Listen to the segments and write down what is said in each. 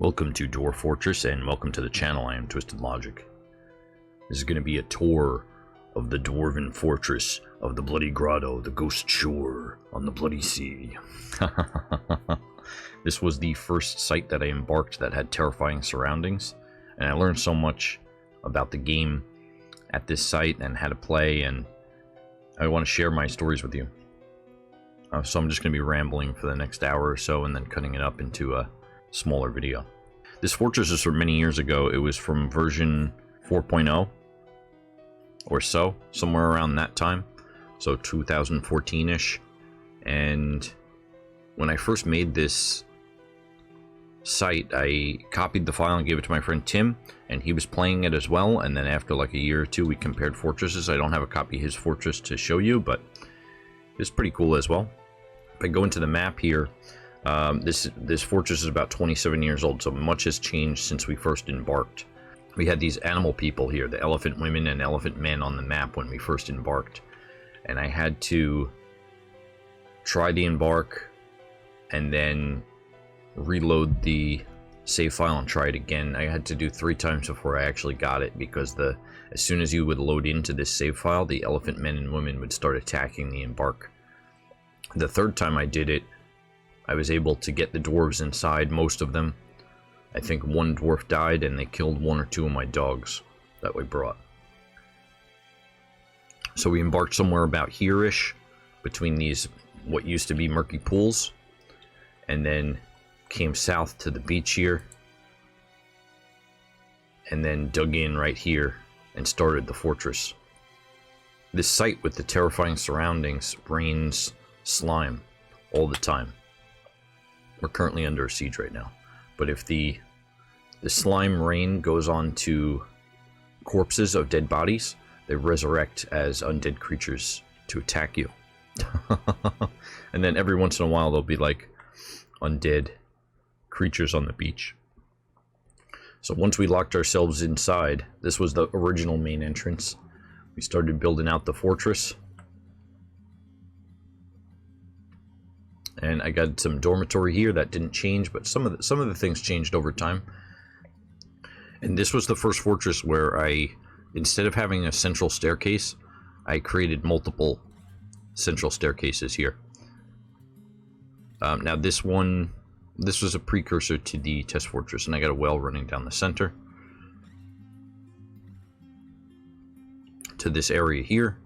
Welcome to Dwarf Fortress and welcome to the channel. I am Twisted Logic. This is going to be a tour of the Dwarven Fortress of the Bloody Grotto, the Ghost Shore on the Bloody Sea. This was the first site that I embarked that had terrifying surroundings, and I learned so much about the game at this site and how to play, and I want to share my stories with you. So I'm just going to be rambling for the next hour or so and then cutting it up into a smaller video. This fortress is from many years ago. It was from version 4.0 or so, somewhere around that time, so 2014-ish. And when I first made this site, I copied the file and gave it to my friend Tim, and he was playing it as well. And then after like a year or two, we compared fortresses. I don't have a copy of his fortress to show you, but it's pretty cool as well. If I go into the map here, this fortress is about 27 years old, so much has changed since we first embarked. We had these animal people here, the elephant women and elephant men, on the map when we first embarked, and I had to try the embark and then reload the save file and try it again. I had to do 3 times before I actually got it, because as soon as you would load into this save file, the elephant men and women would start attacking the embark. The 3rd time I did it, I was able to get the dwarves inside, most of them. I think 1 dwarf died, and they killed 1 or 2 of my dogs that we brought. So we embarked somewhere about here-ish, between these, what used to be murky pools, and then came south to the beach here, and then dug in right here, and started the fortress. This site with the terrifying surroundings rains slime all the time. We're currently under a siege right now, but if the slime rain goes on to corpses of dead bodies, they resurrect as undead creatures to attack you. And then every once in a while there'll be like undead creatures on the beach. So once we locked ourselves inside, this was the original main entrance. We started building out the fortress. And I got some dormitory here that didn't change, but some of the things changed over time. And this was the first fortress where I, instead of having a central staircase, I created multiple central staircases here. Now this was a precursor to the test fortress, and I got a well running down the center to this area here,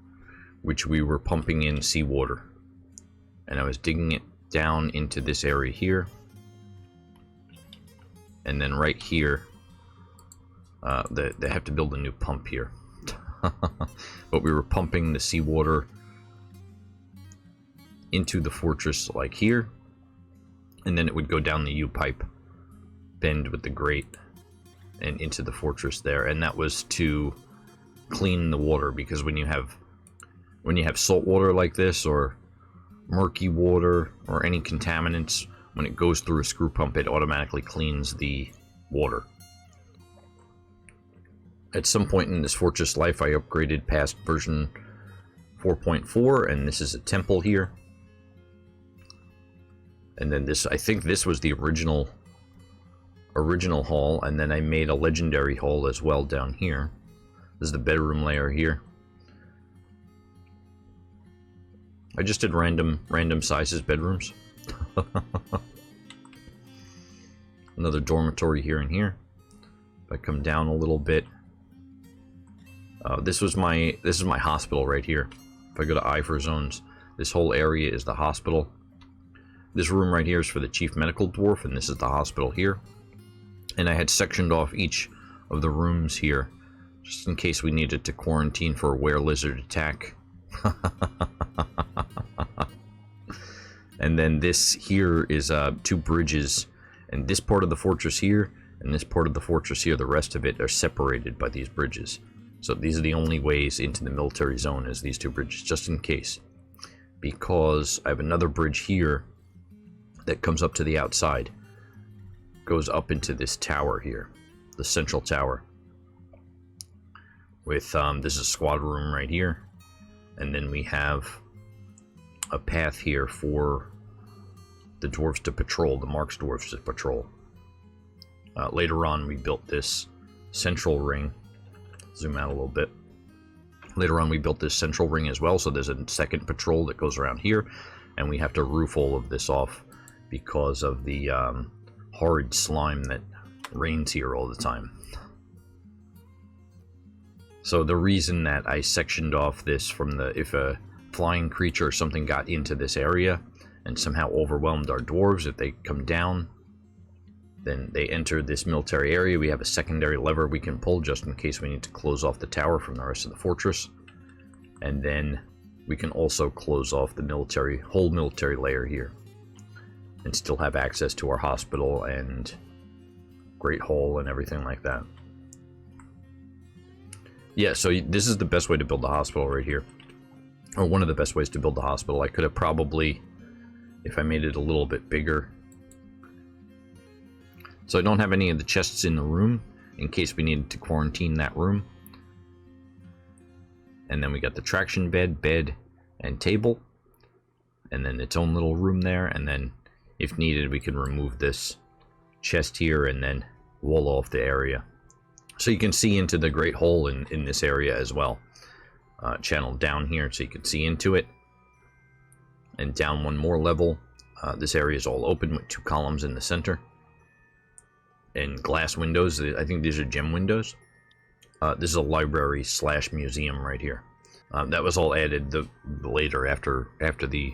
which we were pumping in seawater, and I was digging it down into this area here, and then right here they have to build a new pump here. But we were pumping the seawater into the fortress like here, and then it would go down the U-pipe bend with the grate and into the fortress there. And that was to clean the water, because when you have salt water like this, or murky water, or any contaminants, when it goes through a screw pump, it automatically cleans the water. At some point in this fortress life, I upgraded past version 4.4, and this is a temple here. And then this, I think this was the original hall, and then I made a legendary hall as well down here. This is the bedroom layer here. I just did random sizes bedrooms. Another dormitory here and here. If I come down a little bit, this is my hospital right here. If I go to I for zones, this whole area is the hospital. This room right here is for the chief medical dwarf, and this is the hospital here. And I had sectioned off each of the rooms here, just in case we needed to quarantine for a were-lizard attack. And then this here is 2 bridges, and this part of the fortress here and this part of the fortress here, the rest of it, are separated by these bridges. So these are the only ways into the military zone, is these 2 bridges, just in case. Because I have another bridge here that comes up to the outside, goes up into this tower here, the central tower, with this is a squad room right here, and then we have a path here for the dwarves to patrol, the marks dwarves to patrol. Later on, we built this central ring. Zoom out a little bit. Later on, we built this central ring as well, so there's a second patrol that goes around here, and we have to roof all of this off because of the horrid slime that rains here all the time. So the reason that I sectioned off this from if a flying creature or something got into this area and somehow overwhelmed our dwarves, if they come down, then they enter this military area. We have a secondary lever we can pull just in case we need to close off the tower from the rest of the fortress. And then we can also close off the whole military layer here and still have access to our hospital and Great Hall and everything like that. Yeah, so this is the best way to build the hospital right here. Or one of the best ways to build the hospital. I could have probably, if I made it a little bit bigger. So I don't have any of the chests in the room in case we needed to quarantine that room. And then we got the traction bed, and table. And then its own little room there. And then if needed, we can remove this chest here and then wall off the area. So you can see into the Great Hole in this area as well. Channeled down here so you can see into it. And down one more level. This area is all open with 2 columns in the center. And glass windows. I think these are gem windows. This is a library / museum right here. That was all added later after the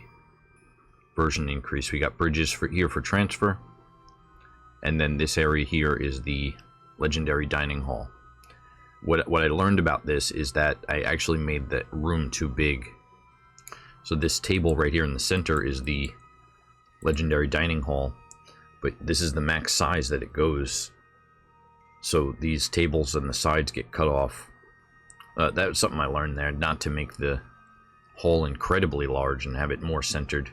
version increase. We got bridges here for transfer. And then this area here is the legendary dining hall. What I learned about this is that I actually made the room too big. So this table right here in the center is the legendary dining hall, but this is the max size that it goes. So these tables and the sides get cut off. That was something I learned there, not to make the hall incredibly large and have it more centered.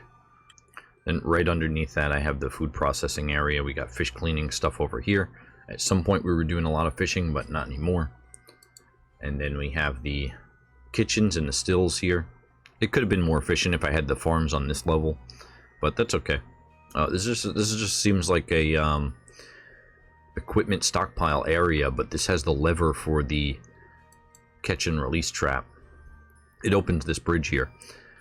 And right underneath that I have the food processing area. We got fish cleaning stuff over here. At some point we were doing a lot of fishing, but not anymore. And then we have the kitchens and the stills here. It could have been more efficient if I had the farms on this level, but that's okay. This just seems like a equipment stockpile area, but this has the lever for the catch and release trap. It opens this bridge here.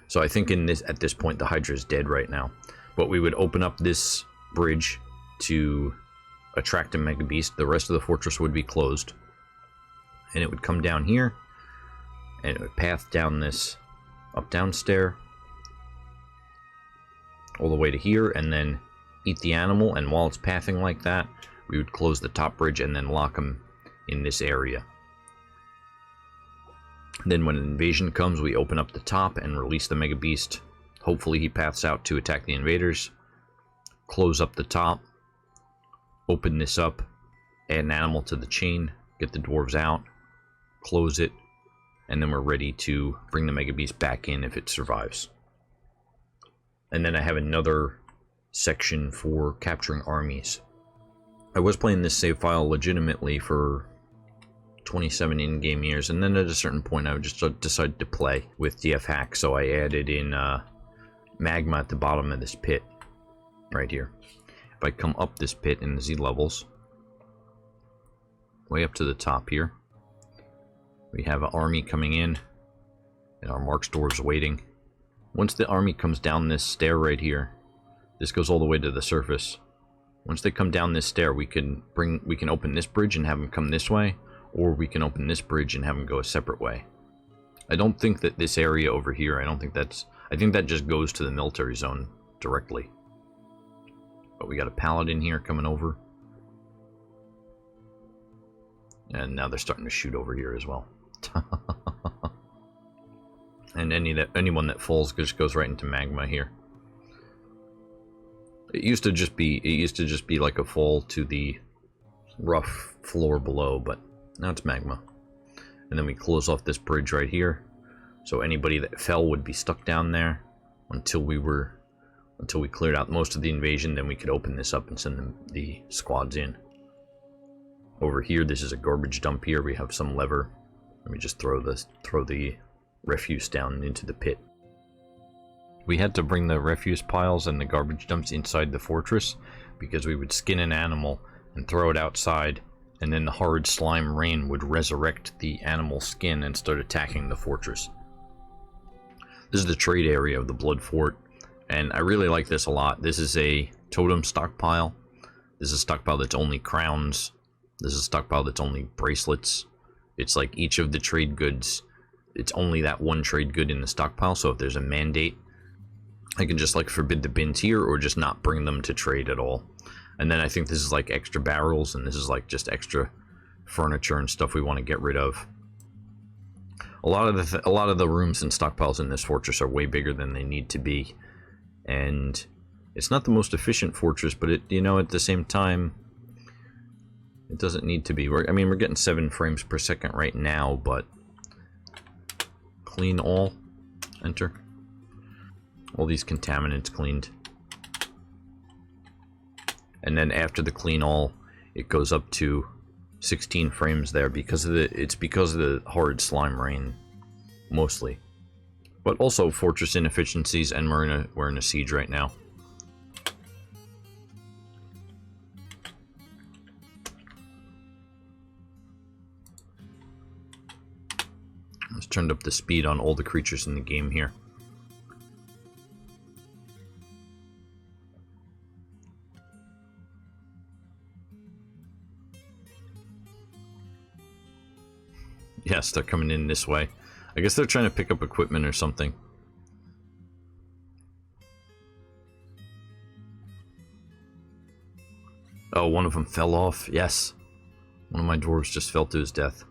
So I think at this point the Hydra is dead right now. But we would open up this bridge to attract a mega beast. The rest of the fortress would be closed. And it would come down here, and it would path down this up-down stair all the way to here, and then eat the animal. And while it's pathing like that, we would close the top bridge and then lock him in this area. Then when an invasion comes, we open up the top and release the mega beast. Hopefully he paths out to attack the invaders. Close up the top, open this up, add an animal to the chain, get the dwarves out, close it, and then we're ready to bring the mega beast back in if it survives. And then I have another section for capturing armies. I was playing this save file legitimately for 27 in-game years, and then at a certain point I would just decided to play with DF hack, so I added in magma at the bottom of this pit right here. If I come up this pit in the Z levels, way up to the top here, we have an army coming in, and our Marks dwarves waiting. Once the army comes down this stair right here, this goes all the way to the surface. Once they come down this stair, we can open this bridge and have them come this way, or we can open this bridge and have them go a separate way. I don't think that this area over here, I think that just goes to the military zone directly. But we got a paladin here coming over. And now they're starting to shoot over here as well. And anyone that falls just goes right into magma here. It used to just be like a fall to the rough floor below, but now it's magma. And then we close off this bridge right here, so anybody that fell would be stuck down there until we cleared out most of the invasion. Then we could open this up and send the squads in. Over here, this is a garbage dump here. We have some lever. Let me just throw the refuse down into the pit. We had to bring the refuse piles and the garbage dumps inside the fortress because we would skin an animal, and throw it outside, and then the horrid slime rain would resurrect the animal skin and start attacking the fortress. This is the trade area of the Blood Fort, and I really like this a lot. This is a totem stockpile. This is a stockpile that's only crowns. This is a stockpile that's only bracelets. It's like each of the trade goods, it's only that one trade good in the stockpile, so if there's a mandate, I can just like forbid the bins here or just not bring them to trade at all. And then I think this is like extra barrels, and this is like just extra furniture and stuff we want to get rid of. A lot of the rooms and stockpiles in this fortress are way bigger than they need to be, and it's not the most efficient fortress, but it, you know, at the same time, it doesn't need to be. I mean, we're getting 7 frames per second right now, but clean all, enter. All these contaminants cleaned. And then after the clean all, it goes up to 16 frames there because of the horrid slime rain, mostly. But also fortress inefficiencies, and we're in a siege right now. Let's turn up the speed on all the creatures in the game here. Yes, they're coming in this way. I guess they're trying to pick up equipment or something. Oh, one of them fell off. Yes. One of my dwarves just fell to his death.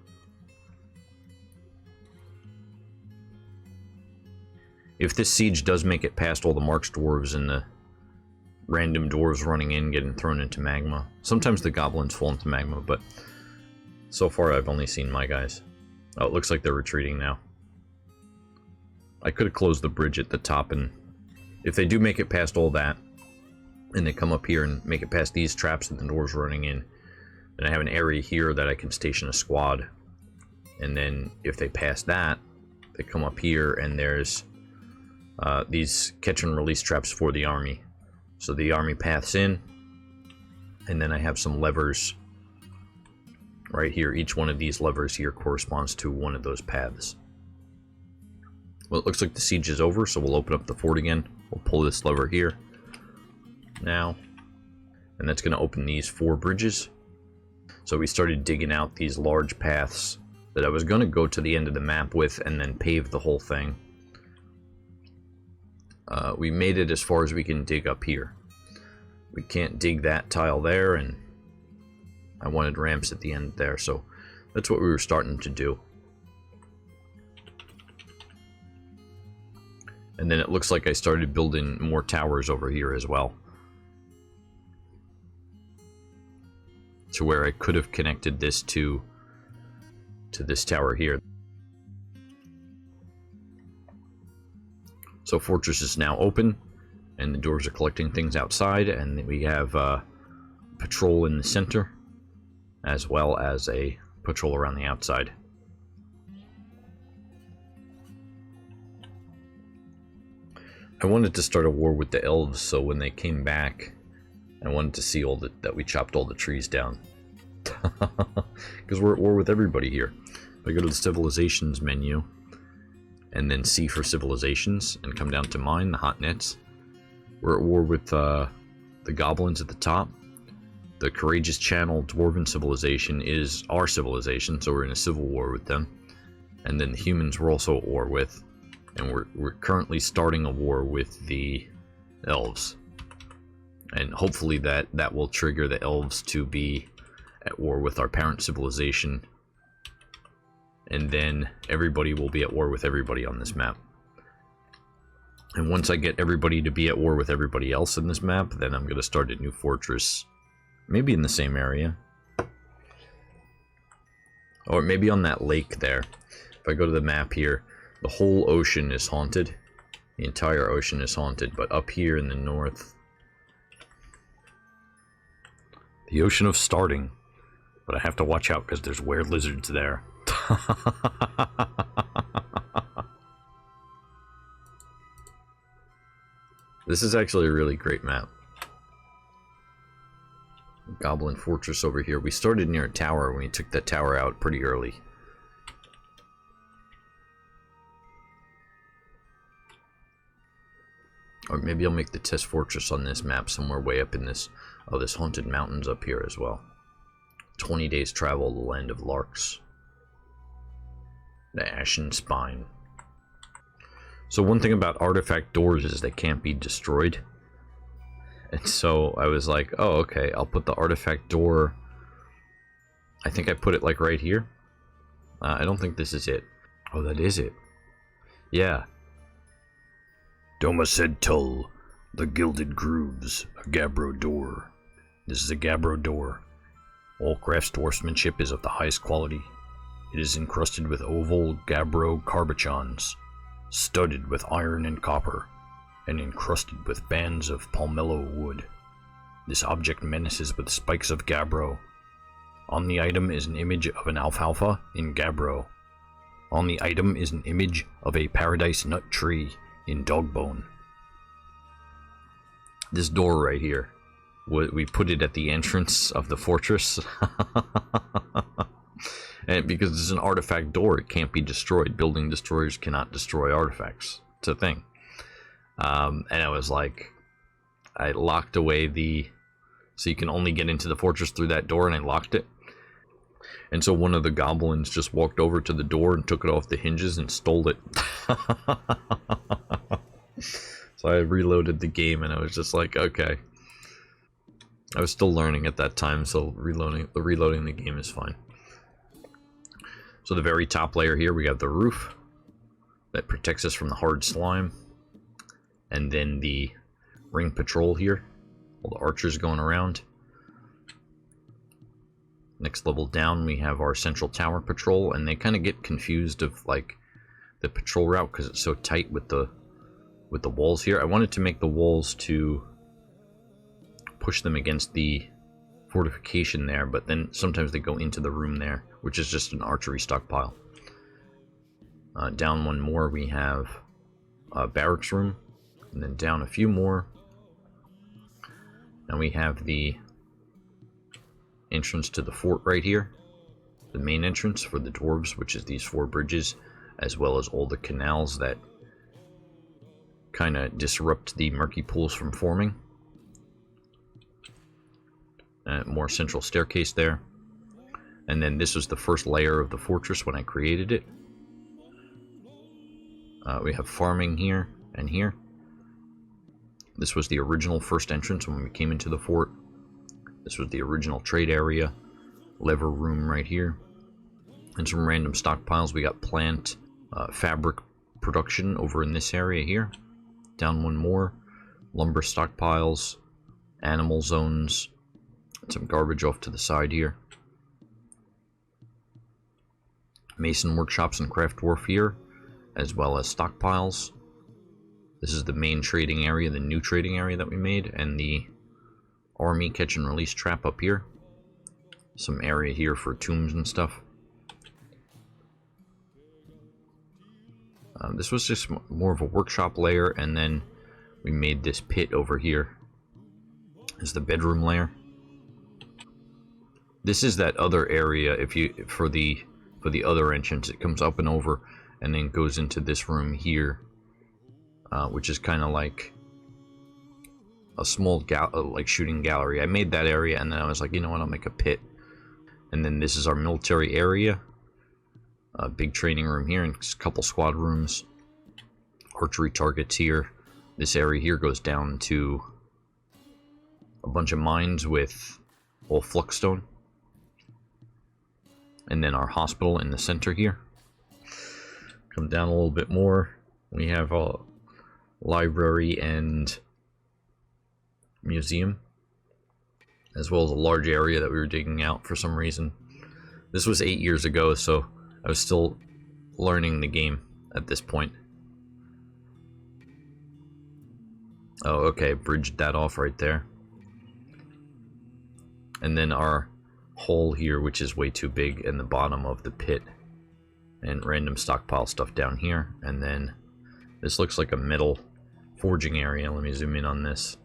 If this siege does make it past all the marks dwarves and the random dwarves running in, getting thrown into magma. Sometimes the goblins fall into magma, but so far I've only seen my guys. Oh, it looks like they're retreating now. I could have closed the bridge at the top, and if they do make it past all that, and they come up here and make it past these traps and the dwarves running in, then I have an area here that I can station a squad. And then if they pass that, they come up here and there's these catch and release traps for the army. So the army paths in, and then I have some levers right here. Each one of these levers here corresponds to one of those paths. Well, it looks like the siege is over, so we'll open up the fort again. We'll pull this lever here now, and that's going to open these 4 bridges. So we started digging out these large paths that I was going to go to the end of the map with and then pave the whole thing. We made it as far as we can dig up here. We can't dig that tile there, and I wanted ramps at the end there, so that's what we were starting to do. And then it looks like I started building more towers over here as well, to where I could have connected this to this tower here. So fortress is now open, and the doors are collecting things outside, and we have patrol in the center, as well as a patrol around the outside. I wanted to start a war with the elves, so when they came back, I wanted to see that we chopped all the trees down. Because we're at war with everybody here. If I go to the civilizations menu, and then C for civilizations, and come down to mine, the hot nets, we're at war with the goblins at the top. The Courageous Channel Dwarven civilization is our civilization, so we're in a civil war with them. And then the humans we're also at war with. And we're currently starting a war with the elves. And hopefully that will trigger the elves to be at war with our parent civilization. And then everybody will be at war with everybody on this map. And once I get everybody to be at war with everybody else in this map, then I'm going to start a new fortress. Maybe in the same area. Or maybe on that lake there. If I go to the map here, the whole ocean is haunted. The entire ocean is haunted, but up here in the north, the ocean of starting. But I have to watch out because there's were lizards there. This is actually a really great map. goblin fortress over here. We started near a tower when we took that tower out pretty early. Or maybe I'll make the test fortress on this map somewhere way up in this... Oh, this haunted mountains up here as well. 20 days travel, the land of larks. The Ashen Spine. So one thing about artifact doors is they can't be destroyed. And so I was like, oh, okay, I'll put the artifact door... I think I put it like right here. I don't think this is it. Oh, that is it. Yeah. Doma said Tull, the Gilded Grooves, a Gabbro door. This is a Gabbro door. All crafts dwarfsmanship is of the highest quality. It is encrusted with oval Gabbro carbachons, studded with iron and copper, and encrusted with bands of palmetto wood. This object menaces with spikes of Gabbro. On the item is an image of an alfalfa in Gabbro. On the item is an image of a paradise nut tree in Dogbone. This door right here, we put it at the entrance of the fortress. And because it's an artifact door, it can't be destroyed. Building destroyers cannot destroy artifacts. It's a thing. And I was like, I locked away the... So you can only get into the fortress through that door, and I locked it. And so one of the goblins just walked over to the door and took it off the hinges and stole it. So I reloaded the game, and I was just like, okay. I was still learning at that time, so reloading the game is fine. So the very top layer here, we got the roof that protects us from the hard slime. And then the ring patrol here, all the archers going around. Next level down, we have our central tower patrol, and they kind of get confused of like the patrol route because it's so tight with the walls here. I wanted to make the walls to push them against the fortification there, but then sometimes they go into the room there, which is just an archery stockpile. Down one more, we have a barracks room, and then down a few more, and we have the entrance to the fort right here, the main entrance for the dwarves, which is these 4 bridges, as well as all the canals that kind of disrupt the murky pools from forming. More central staircase there. And then this was the first layer of the fortress when I created it. We have farming here and here. This was the original first entrance when we came into the fort. This was the original trade area. Lever room right here. And some random stockpiles. We got plant, fabric production over in this area here. Down one more. Lumber stockpiles. Animal zones. Some garbage off to the side here. Mason workshops and craft dwarf here, as well as stockpiles. This is the main trading area, the new trading area that we made, and the army catch and release trap up here. Some area here for tombs and stuff. This was just more of a workshop layer, and then we made this pit over here as the bedroom layer. This is that other area. If you for the other entrance, it comes up and over, and then goes into this room here, which is kind of like a small like shooting gallery. I made that area, and then I was like, you know what, I'll make a pit. And then this is our military area, a big training room here, and a couple squad rooms, archery targets here. This area here goes down to a bunch of mines with all fluxstone. And then our hospital in the center here. Come down a little bit more. We have a library and museum, as well as a large area that we were digging out for some reason. This was 8 years ago, so I was still learning the game at this point. Oh, okay, bridged that off right there. And then our hole here, which is way too big, in the bottom of the pit, and random stockpile stuff down here. And then this looks like a metal forging area. Let me zoom in on this.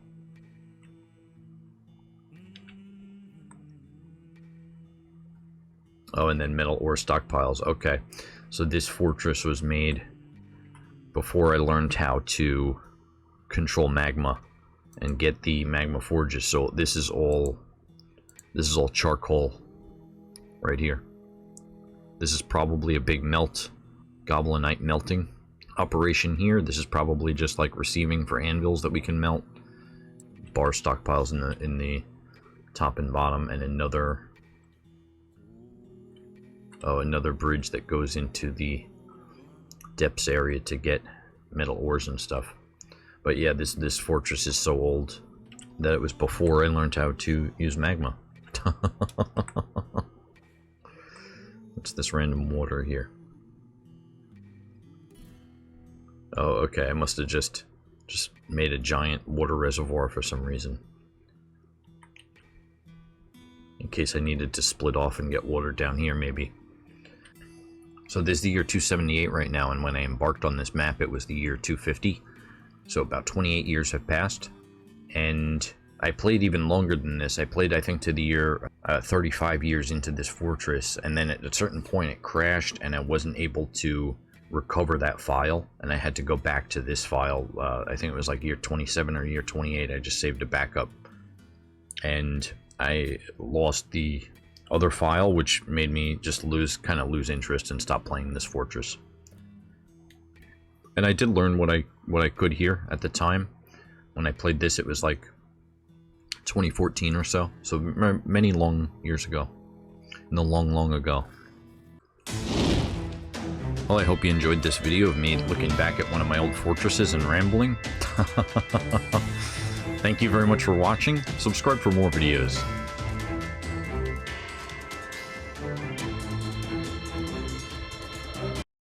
Oh, and then metal ore stockpiles. Okay, so this fortress was made before I learned how to control magma and get the magma forges. So this is all charcoal right here. This is probably a big goblinite melting operation here. This is probably just like receiving for anvils that we can melt. Bar stockpiles in the top and bottom, and another bridge that goes into the depths area to get metal ores and stuff. But yeah, this fortress is so old that it was before I learned how to use magma. What's this random water here? Oh, okay, I must have just made a giant water reservoir for some reason. In case I needed to split off and get water down here, maybe. So this is the year 278 right now, and when I embarked on this map, it was the year 250. So about 28 years have passed, and I played even longer than this. I played, I think, to the year 35 years into this fortress, and then at a certain point it crashed, and I wasn't able to recover that file, and I had to go back to this file. I think it was like year 27 or year 28. I just saved a backup, and I lost the other file, which made me just kind of lose interest and stop playing this fortress. And I did learn what I could here at the time. When I played this, it was like 2014 or so, so many long years ago, in the long ago. Well, I hope you enjoyed this video of me looking back at one of my old fortresses and rambling. Thank you very much for watching. Subscribe for more videos.